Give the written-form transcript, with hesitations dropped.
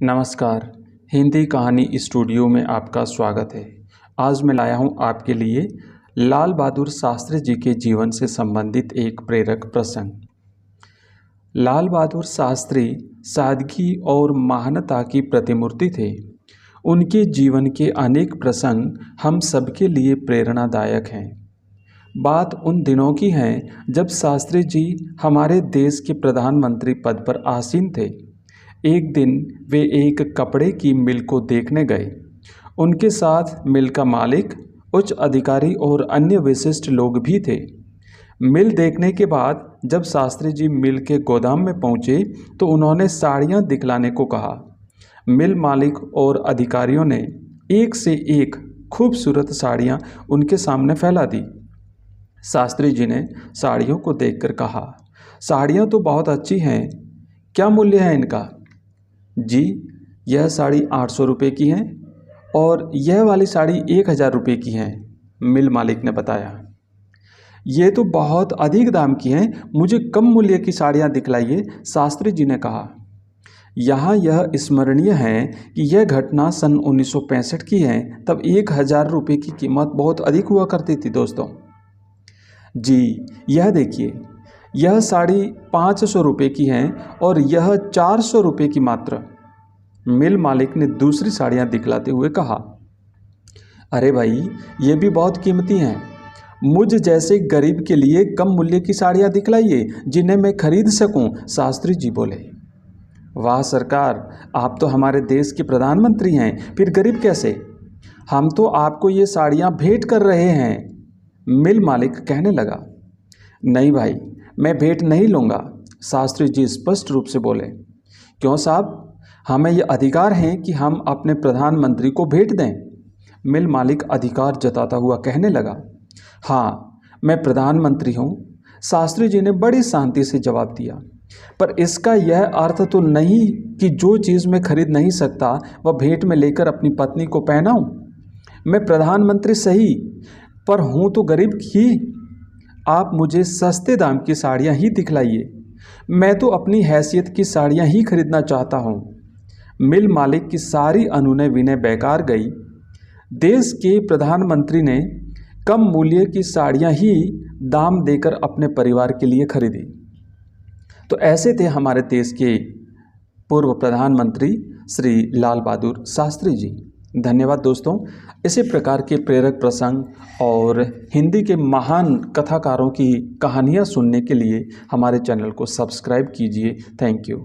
नमस्कार। हिंदी कहानी स्टूडियो में आपका स्वागत है। आज मैं लाया हूं आपके लिए लाल बहादुर शास्त्री जी के जीवन से संबंधित एक प्रेरक प्रसंग। लाल बहादुर शास्त्री सादगी और महानता की प्रतिमूर्ति थे। उनके जीवन के अनेक प्रसंग हम सबके लिए प्रेरणादायक हैं। बात उन दिनों की है जब शास्त्री जी हमारे देश के प्रधानमंत्री पद पर आसीन थे। एक दिन वे एक कपड़े की मिल को देखने गए। उनके साथ मिल का मालिक, उच्च अधिकारी और अन्य विशिष्ट लोग भी थे। मिल देखने के बाद जब शास्त्री जी मिल के गोदाम में पहुंचे तो उन्होंने साड़ियां दिखलाने को कहा। मिल मालिक और अधिकारियों ने एक से एक खूबसूरत साड़ियां उनके सामने फैला दी। शास्त्री जी ने साड़ियों को देखकर कहा, साड़ियां तो बहुत अच्छी हैं, क्या मूल्य है इनका? जी, यह साड़ी 800 रुपये की है और यह वाली साड़ी 1000 रुपये की है, मिल मालिक ने बताया। ये तो बहुत अधिक दाम की हैं, मुझे कम मूल्य की साड़ियाँ दिखलाइए, शास्त्री जी ने कहा। यहाँ यह स्मरणीय है कि यह घटना सन 1965 की है, तब 1000 रुपये की कीमत बहुत अधिक हुआ करती थी दोस्तों। जी, यह देखिए, यह साड़ी 500 रुपये की है और यह 400 रुपये की मात्र, मिल मालिक ने दूसरी साड़ियाँ दिखलाते हुए कहा। अरे भाई, ये भी बहुत कीमती हैं, मुझ जैसे गरीब के लिए कम मूल्य की साड़ियाँ दिखलाइए जिन्हें मैं खरीद सकूं, शास्त्री जी बोले। वाह सरकार, आप तो हमारे देश के प्रधानमंत्री हैं, फिर गरीब कैसे? हम तो आपको ये साड़ियाँ भेंट कर रहे हैं, मिल मालिक कहने लगा। नहीं भाई, मैं भेंट नहीं लूँगा, शास्त्री जी स्पष्ट रूप से बोले। क्यों साहब, हमें यह अधिकार है कि हम अपने प्रधानमंत्री को भेंट दें, मिल मालिक अधिकार जताता हुआ कहने लगा। हाँ, मैं प्रधानमंत्री हूँ, शास्त्री जी ने बड़ी शांति से जवाब दिया। पर इसका यह अर्थ तो नहीं कि जो चीज़ मैं खरीद नहीं सकता वह भेंट में लेकर अपनी पत्नी को पहनाऊँ। मैं प्रधानमंत्री सही, पर हूँ तो गरीब ही। आप मुझे सस्ते दाम की साड़ियाँ ही दिखलाइए, मैं तो अपनी हैसियत की साड़ियाँ ही खरीदना चाहता हूँ। मिल मालिक की सारी अनुनय विनय बेकार गई। देश के प्रधानमंत्री ने कम मूल्य की साड़ियाँ ही दाम देकर अपने परिवार के लिए खरीदी। तो ऐसे थे हमारे देश के पूर्व प्रधानमंत्री श्री लाल बहादुर शास्त्री जी। धन्यवाद दोस्तों। इसी प्रकार के प्रेरक प्रसंग और हिंदी के महान कथाकारों की कहानियाँ सुनने के लिए हमारे चैनल को सब्सक्राइब कीजिए। Thank you.